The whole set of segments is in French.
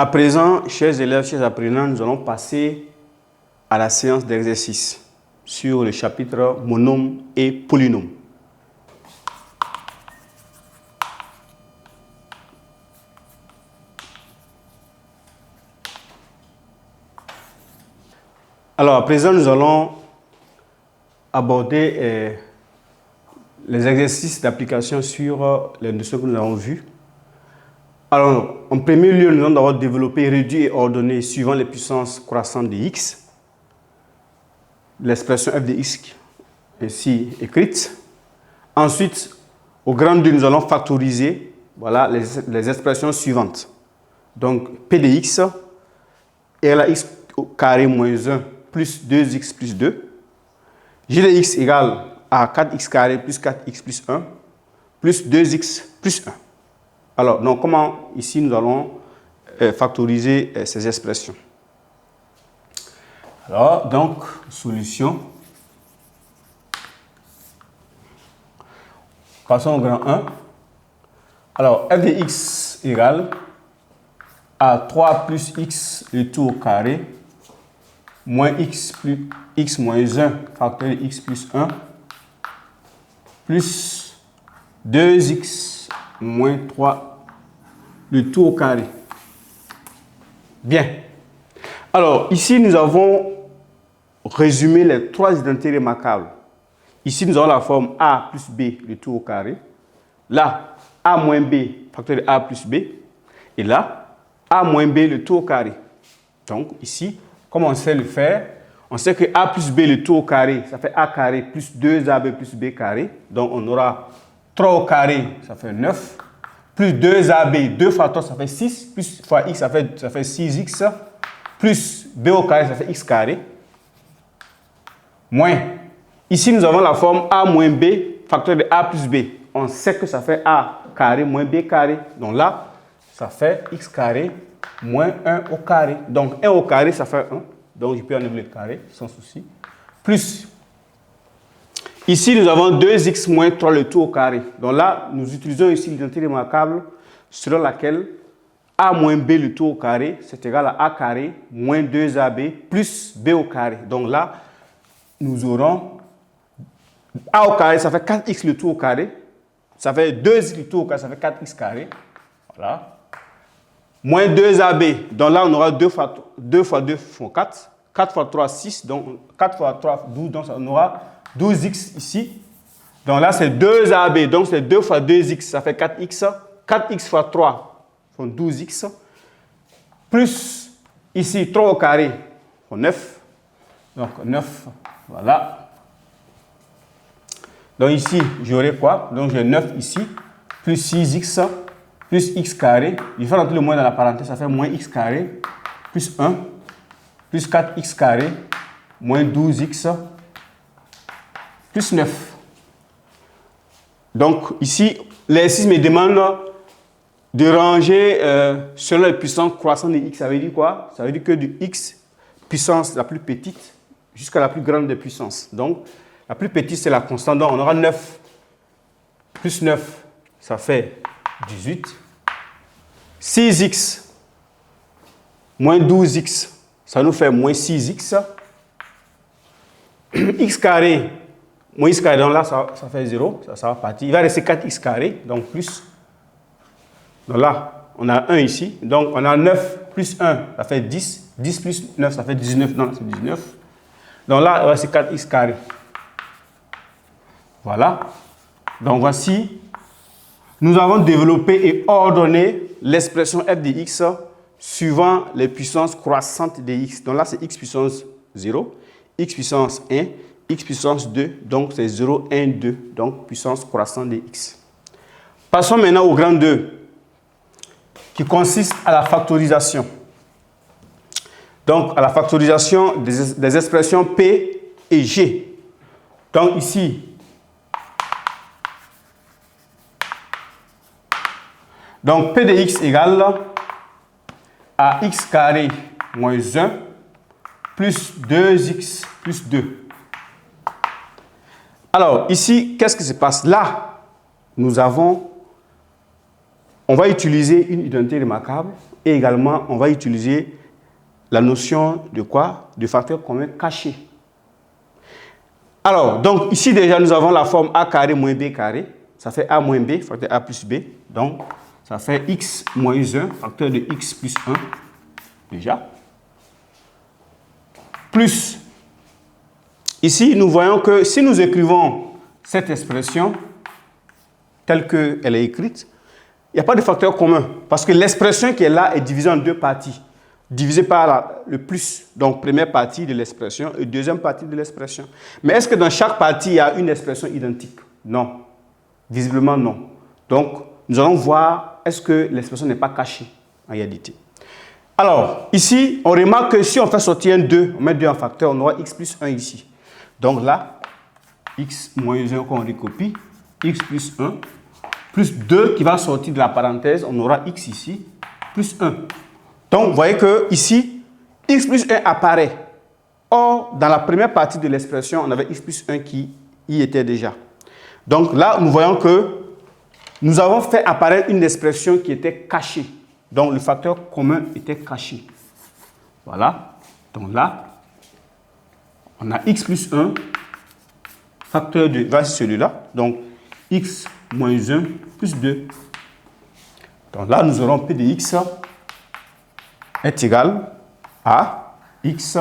À présent, chers élèves, chers apprenants, nous allons passer à la séance d'exercice sur le chapitre monôme et polynôme. Alors, à présent, nous allons aborder les exercices d'application sur les notions que nous avons vues. Alors, en premier lieu, nous allons d'abord développer, réduire et ordonner suivant les puissances croissantes de x. L'expression f de x ici écrite. Ensuite, au grand 2, nous allons factoriser voilà, les expressions suivantes. Donc, p de x égale à x au carré moins 1 plus 2x plus 2. J de x égale à 4x carré plus 4x plus 1 plus 2x plus 1. Alors, donc, comment ici nous allons factoriser ces expressions? Alors, donc, solution. Passons au grand 1. Alors, f de x égale à 3 plus x le tout au carré moins x plus x moins 1 facteur de x plus 1 plus 2x moins 3 le tout au carré. Bien. Alors, ici, nous avons résumé les trois identités remarquables. Ici, nous avons la forme a plus b le tout au carré. Là, a moins b facteur de a plus b. Et là, a moins b le tout au carré. Donc, ici, comme on sait le faire, on sait que a plus b le tout au carré, ça fait a carré plus 2ab plus b carré. Donc, on aura 3 au carré, ça fait 9. Plus 2ab, 2 fois 3, ça fait 6. Plus fois x, ça fait 6x. Plus b au carré, ça fait x carré. Moins. Ici, nous avons la forme a moins b, facteur de a plus b. On sait que ça fait a carré moins b carré. Donc là, ça fait x carré moins 1 au carré. Donc 1 au carré, ça fait 1. Donc je peux enlever le carré, sans souci. Plus. Ici, nous avons 2x moins 3 le tout au carré. Donc là, nous utilisons ici l'identité remarquable selon laquelle a moins b le tout au carré, c'est égal à a carré moins 2ab plus b au carré. Donc là, nous aurons a au carré, ça fait 4x le tout au carré. Ça fait 2x le tout au carré, ça fait 4x carré. Voilà. Moins 2ab. Donc là, on aura 2 fois 2 font 4. 4 fois 3, 6. Donc 4 fois 3, 12. Donc on aura 12x ici. Donc là, c'est 2ab. Donc c'est 2 fois 2x, ça fait 4x. 4x fois 3 font 12x. Plus ici, 3 au carré font 9. Donc 9, voilà. Donc ici, j'aurai quoi? Donc j'ai 9 ici, plus 6x, plus x carré. Il faut rentrer le moins dans la parenthèse, ça fait moins x carré, plus 1, plus 4x carré, moins 12x, plus 9. Donc ici, l'exercice me demande de ranger selon les puissances croissantes de x. Ça veut dire quoi? Ça veut dire que du x, puissance la plus petite, jusqu'à la plus grande des puissances. Donc, la plus petite, c'est la constante. Donc, on aura 9 plus 9, ça fait 18. 6x moins 12x, ça nous fait moins 6x. X carré, moins x carré, donc là, ça fait 0, ça va partir. Il va rester 4x carré, donc plus. Donc là, on a 1 ici. Donc, on a 9 plus 1, ça fait 10. 10 plus 9, ça fait 19. Non, c'est 19. Donc là, c'est 4x carré. Voilà. Donc voici, nous avons développé et ordonné l'expression f de x suivant les puissances croissantes de x. Donc là, c'est x puissance 0, x puissance 1, x puissance 2. Donc c'est 0, 1, 2. Donc puissance croissante de x. Passons maintenant au grand 2, qui consiste à la factorisation. Donc à la factorisation des expressions p et g. Donc ici, donc p de x égale à x carré moins 1 plus 2x plus 2. Alors ici, qu'est-ce qui se passe? Là, nous avons on va utiliser une identité remarquable et également on va utiliser la notion de quoi? De facteur commun caché. Alors, donc ici déjà nous avons la forme a carré moins b carré. Ça fait a moins b, facteur a plus b. Donc, ça fait x moins 1, facteur de x plus 1, déjà. Plus, ici nous voyons que si nous écrivons cette expression telle qu'elle est écrite, il n'y a pas de facteur commun. Parce que l'expression qui est là est divisée en deux parties. Divisée par le plus, donc première partie de l'expression et deuxième partie de l'expression. Mais est-ce que dans chaque partie, il y a une expression identique? Non. Visiblement, non. Donc, nous allons voir est-ce que l'expression n'est pas cachée en réalité. Alors, ici, on remarque que si on fait sortir un 2, on met 2 en facteur, on aura x plus 1 ici. Donc là, x moins 1 qu'on recopie, x plus 1, plus 2 qui va sortir de la parenthèse, on aura x ici, plus 1. Donc, vous voyez que ici, x plus 1 apparaît. Or, dans la première partie de l'expression, on avait x plus 1 qui y était déjà. Donc là, nous voyons que nous avons fait apparaître une expression qui était cachée. Donc, le facteur commun était caché. Voilà. Donc là, on a x plus 1, facteur de, voici celui-là. Donc, x moins 1 plus 2. Donc là, nous aurons p de x est égal à x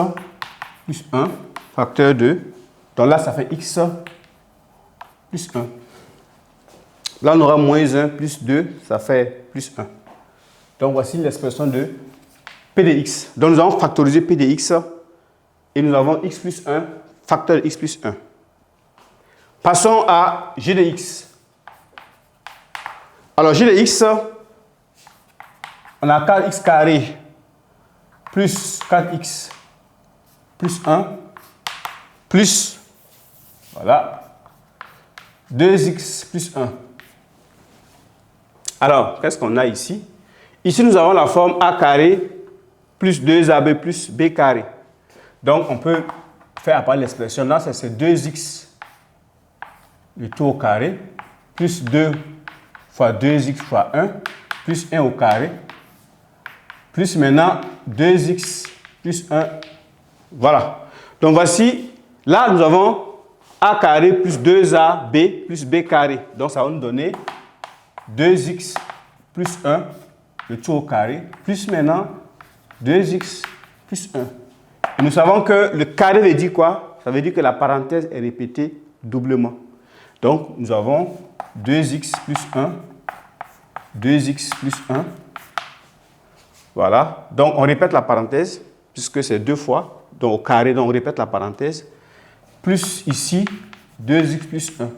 plus 1, facteur de, donc là, ça fait x plus 1. Là, on aura moins 1 plus 2, ça fait plus 1. Donc, voici l'expression de p de x. Donc, nous avons factorisé p de x et nous avons x plus 1, facteur de x plus 1. Passons à g de x. Alors, g de x, on a 4x carré plus 4x plus 1 plus, voilà, 2x plus 1. Alors, qu'est-ce qu'on a ici? Ici, nous avons la forme a carré plus 2ab plus b carré. Donc, on peut faire apparaître l'expression là, c'est 2x le tout au carré plus 2 fois 2x fois 1 plus 1 au carré plus maintenant 2x plus 1. Voilà. Donc, voici, là, nous avons a carré plus 2ab plus b carré. Donc, ça va nous donner 2x plus 1, le tout au carré, plus maintenant 2x plus 1. Et nous savons que le carré veut dire quoi? Ça veut dire que la parenthèse est répétée doublement. Donc, nous avons 2x plus 1, 2x plus 1. Voilà. Donc, on répète la parenthèse, puisque c'est 2 fois. Donc, au carré, donc on répète la parenthèse. Plus ici, 2x plus 1.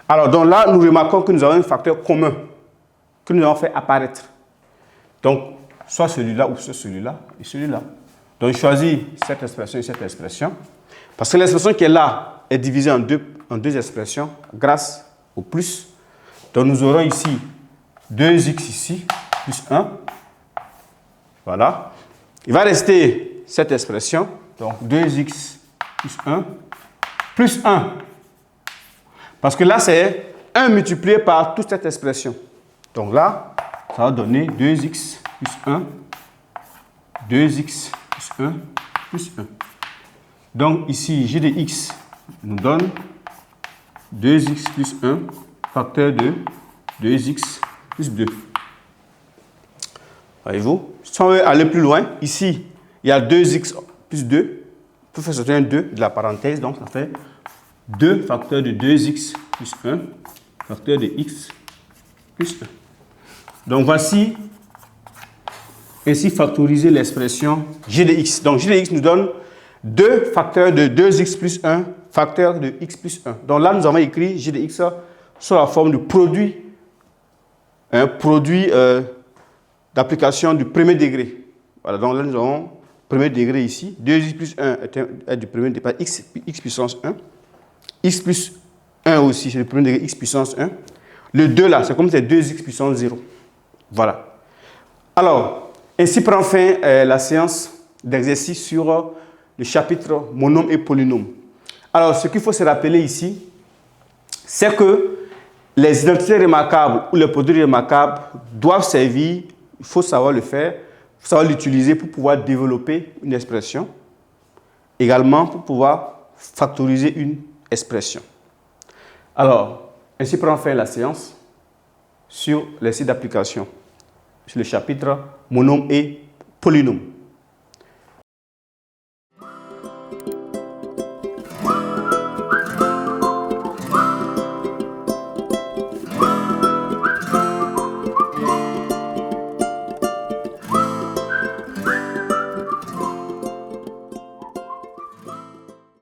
Alors, donc là, nous remarquons que nous avons un facteur commun que nous avons fait apparaître. Donc, soit celui-là ou soit celui-là et celui-là. Donc, je choisis cette expression et cette expression. Parce que l'expression qui est là est divisée en deux expressions grâce au plus. Donc, nous aurons ici 2x ici, plus 1. Voilà. Il va rester cette expression. Donc, 2x plus 1, plus 1. Parce que là, c'est 1 multiplié par toute cette expression. Donc là, ça va donner 2x plus 1, 2x plus 1, plus 1. Donc ici, g de x nous donne 2x plus 1, facteur de 2x plus 2. Voyez-vous? Si on veut aller plus loin, ici, il y a 2x plus 2. On peut faire sortir un 2 de la parenthèse, donc ça fait 2 facteur de 2x plus 1, facteur de x plus 1. Donc voici ainsi factoriser l'expression g de x. Donc g de x nous donne 2 facteurs de 2x plus 1, facteur de x plus 1. Donc là, nous avons écrit g de x sous la forme de produit, un produit d'application du premier degré. Voilà, donc là, nous avons premier degré ici. 2x plus 1 est du premier degré, x puissance 1. X plus 1 aussi, c'est le premier degré, x puissance 1. Le 2 là, c'est comme c'est 2x puissance 0. Voilà. Alors, ainsi prend fin la séance d'exercice sur le chapitre monôme et polynôme. Alors, ce qu'il faut se rappeler ici, c'est que les identités remarquables ou les produits remarquables doivent servir, il faut savoir le faire, il faut savoir l'utiliser pour pouvoir développer une expression, également pour pouvoir factoriser une expression. Alors, ainsi prend fin la séance sur les sites d'application, sur le chapitre monome et polynôme.